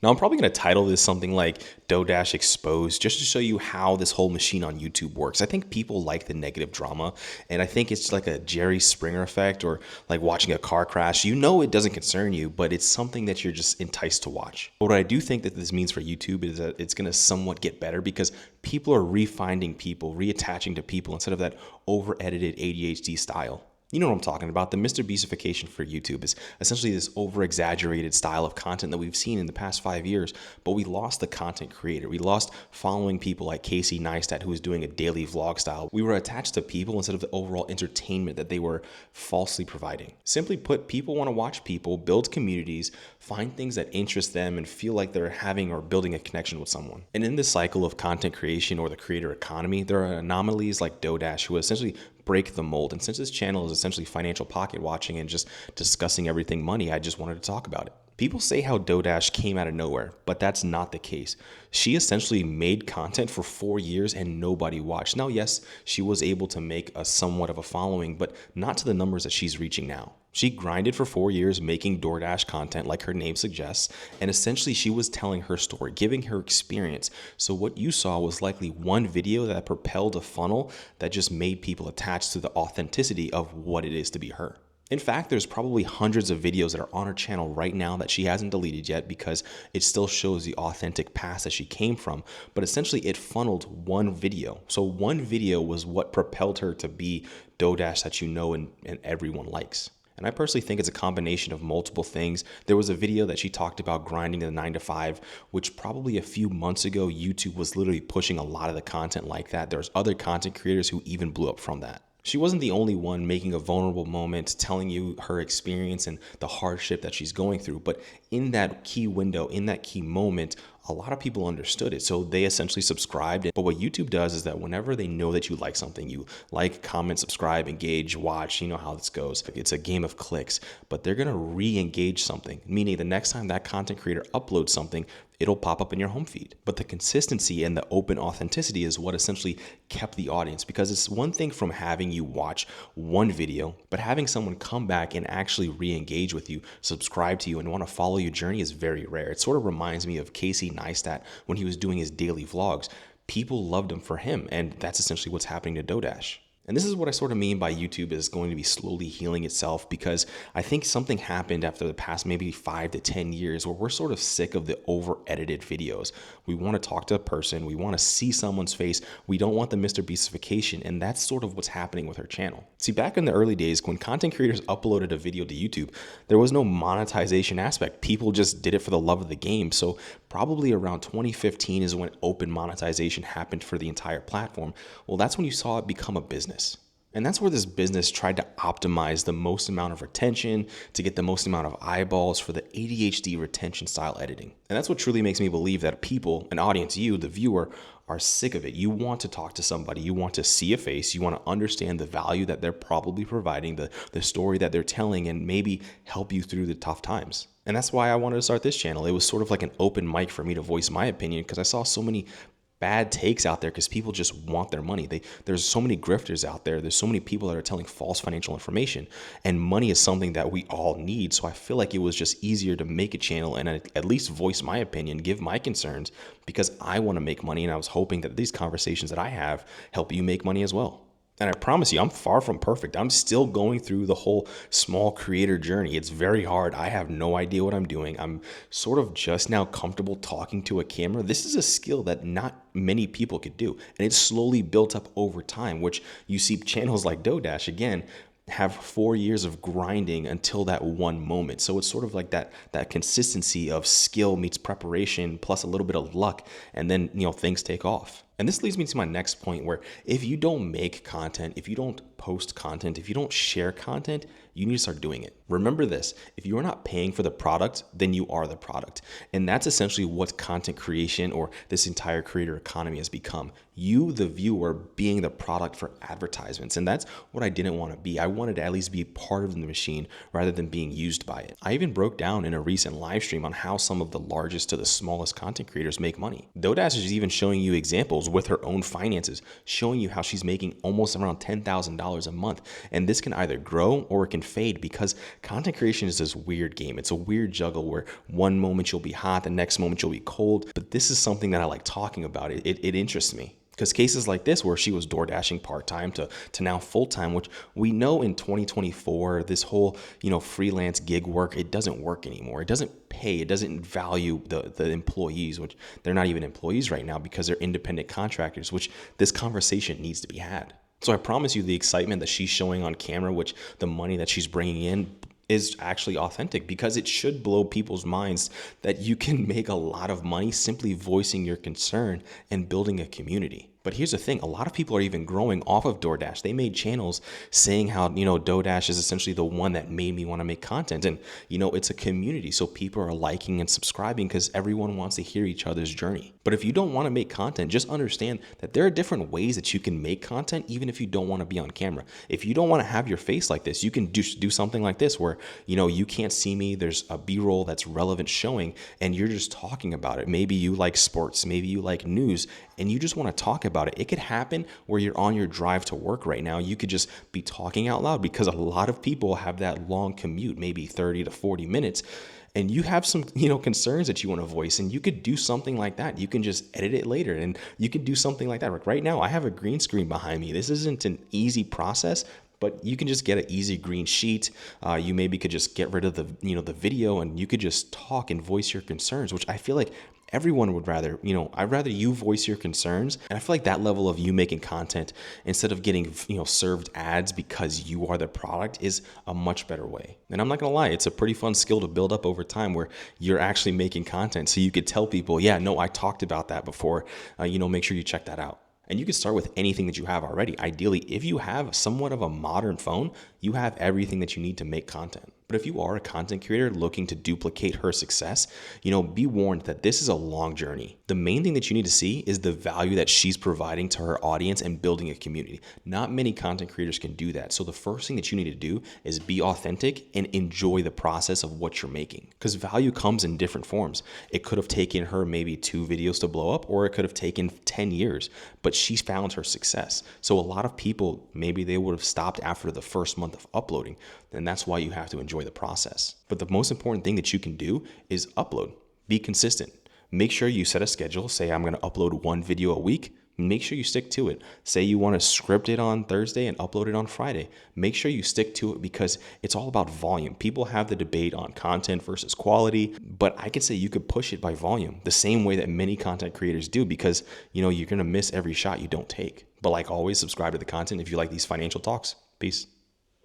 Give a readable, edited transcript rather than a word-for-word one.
Now, I'm probably going to title this something like Doash Exposed just to show you how this whole machine on YouTube works. I think people like the negative drama, and I think it's like a Jerry Springer effect or like watching a car crash. You know it doesn't concern you, but it's something that you're just enticed to watch. But what I do think that this means for YouTube is that it's going to somewhat get better because people are refinding people, reattaching to people instead of that over-edited ADHD style. You know what I'm talking about. The Mr. Beastification for YouTube is essentially this over-exaggerated style of content that we've seen in the past 5 years, but we lost the content creator. We lost following people like Casey Neistat, who was doing a daily vlog style. We were attached to people instead of the overall entertainment that they were falsely providing. Simply put, people want to watch people, build communities, find things that interest them, and feel like they're having or building a connection with someone. And in this cycle of content creation or the creator economy, there are anomalies like Doash who essentially break the mold. And since this channel is essentially financial pocket watching and just discussing everything money, I just wanted to talk about it. People say how Doash came out of nowhere, but that's not the case. She essentially made content for 4 years and nobody watched. Now, yes, she was able to make a somewhat of a following, but not to the numbers that she's reaching now. She grinded for 4 years making DoorDash content like her name suggests, and essentially she was telling her story, giving her experience. So what you saw was likely one video that propelled a funnel that just made people attached to the authenticity of what it is to be her. In fact, there's probably hundreds of videos that are on her channel right now that she hasn't deleted yet because it still shows the authentic past that she came from. But essentially, it funneled one video. So one video was what propelled her to be Doash that you know and everyone likes. And I personally think it's a combination of multiple things. There was a video that she talked about grinding the 9 to 5, which probably a few months ago, YouTube was literally pushing a lot of the content like that. There's other content creators who even blew up from that. She wasn't the only one making a vulnerable moment, telling you her experience and the hardship that she's going through. But in that key window, in that key moment, a lot of people understood it. So they essentially subscribed. But what YouTube does is that whenever they know that you like something, you like, comment, subscribe, engage, watch, you know how this goes. It's a game of clicks, but they're going to re-engage something, meaning the next time that content creator uploads something, it'll pop up in your home feed. But the consistency and the open authenticity is what essentially kept the audience, because it's one thing from having you watch one video, but having someone come back and actually re-engage with you, subscribe to you, and want to follow your journey is very rare. It sort of reminds me of Casey Neistat when he was doing his daily vlogs. People loved him for him, and that's essentially what's happening to Doash. And this is what I sort of mean by YouTube is going to be slowly healing itself, because I think something happened after the past maybe 5 to 10 years where we're sort of sick of the over-edited videos. We want to talk to a person. We want to see someone's face. We don't want the Mr. Beastification, and that's sort of what's happening with her channel. See, back in the early days when content creators uploaded a video to YouTube, there was no monetization aspect. People just did it for the love of the game. So probably around 2015 is when open monetization happened for the entire platform. Well, that's when you saw it become a business. And that's where this business tried to optimize the most amount of retention to get the most amount of eyeballs for the ADHD retention style editing. And that's what truly makes me believe that people, an audience, you, the viewer, are sick of it. You want to talk to somebody, you want to see a face, you want to understand the value that they're probably providing, the story that they're telling, and maybe help you through the tough times. And that's why I wanted to start this channel. It was sort of like an open mic for me to voice my opinion, because I saw so many bad takes out there because people just want their money. There's so many grifters out there. There's so many people that are telling false financial information, and money is something that we all need. So I feel like it was just easier to make a channel and at least voice my opinion, give my concerns, because I want to make money. And I was hoping that these conversations that I have help you make money as well. And I promise you, I'm far from perfect. I'm still going through the whole small creator journey. It's very hard. I have no idea what I'm doing. I'm sort of just now comfortable talking to a camera. This is a skill that not many people could do. And it's slowly built up over time, which you see channels like Doash, again, have 4 years of grinding until that one moment. So it's sort of like that consistency of skill meets preparation plus a little bit of luck, and then things take off. And this leads me to my next point, where if you don't make content, if you don't post content, if you don't share content, you need to start doing it. Remember this: if you are not paying for the product, then you are the product. And that's essentially what content creation or this entire creator economy has become. You, the viewer, being the product for advertisements. And that's what I didn't want to be. I wanted to at least be part of the machine rather than being used by it. I even broke down in a recent live stream on how some of the largest to the smallest content creators make money. Doash is even showing you examples with her own finances, showing you how she's making almost around $10,000 $100 a month. And this can either grow or it can fade, because content creation is this weird game. It's a weird juggle where one moment you'll be hot, the next moment you'll be cold. But this is something that I like talking about. It interests me. Because cases like this, where she was door dashing part-time to now full-time, which we know in 2024, this whole, freelance gig work, it doesn't work anymore. It doesn't pay. It doesn't value the employees, which they're not even employees right now because they're independent contractors, which this conversation needs to be had. So I promise you, the excitement that she's showing on camera, which the money that she's bringing in, is actually authentic, because it should blow people's minds that you can make a lot of money simply voicing your concern and building a community. But here's the thing, a lot of people are even growing off of DoorDash. They made channels saying how, DoorDash is essentially the one that made me want to make content. And, it's a community. So people are liking and subscribing because everyone wants to hear each other's journey. But if you don't want to make content, just understand that there are different ways that you can make content, even if you don't want to be on camera. If you don't want to have your face like this, you can do something like this where, you can't see me. There's a B-roll that's relevant showing, and you're just talking about it. Maybe you like sports, maybe you like news, and you just want to talk about it. It could happen where you're on your drive to work right now. You could just be talking out loud, because a lot of people have that long commute, maybe 30 to 40 minutes. And you have some, concerns that you want to voice, and you could do something like that. You can just edit it later, and you can do something like that. Like right now, I have a green screen behind me. This isn't an easy process, but you can just get an easy green sheet. You maybe could just get rid of the video, and you could just talk and voice your concerns, which I feel like everyone would rather. I'd rather you voice your concerns. And I feel like that level of you making content instead of getting, served ads because you are the product is a much better way. And I'm not going to lie, it's a pretty fun skill to build up over time where you're actually making content. So you could tell people, yeah, no, I talked about that before. Make sure you check that out. And you can start with anything that you have already. Ideally, if you have somewhat of a modern phone, you have everything that you need to make content. But if you are a content creator looking to duplicate her success, be warned that this is a long journey. The main thing that you need to see is the value that she's providing to her audience and building a community. Not many content creators can do that. So the first thing that you need to do is be authentic and enjoy the process of what you're making. Because value comes in different forms. It could have taken her maybe 2 videos to blow up, or it could have taken 10 years, but she's found her success. So a lot of people, maybe they would have stopped after the first month of uploading. And that's why you have to enjoy the process. But the most important thing that you can do is upload. Be consistent. Make sure you set a schedule. Say, I'm going to upload 1 video a week. Make sure you stick to it. Say you want to script it on Thursday and upload it on Friday. Make sure you stick to it, because it's all about volume. People have the debate on content versus quality, but I could say you could push it by volume the same way that many content creators do, because you're going to miss every shot you don't take. But like always, subscribe to the content if you like these financial talks. Peace.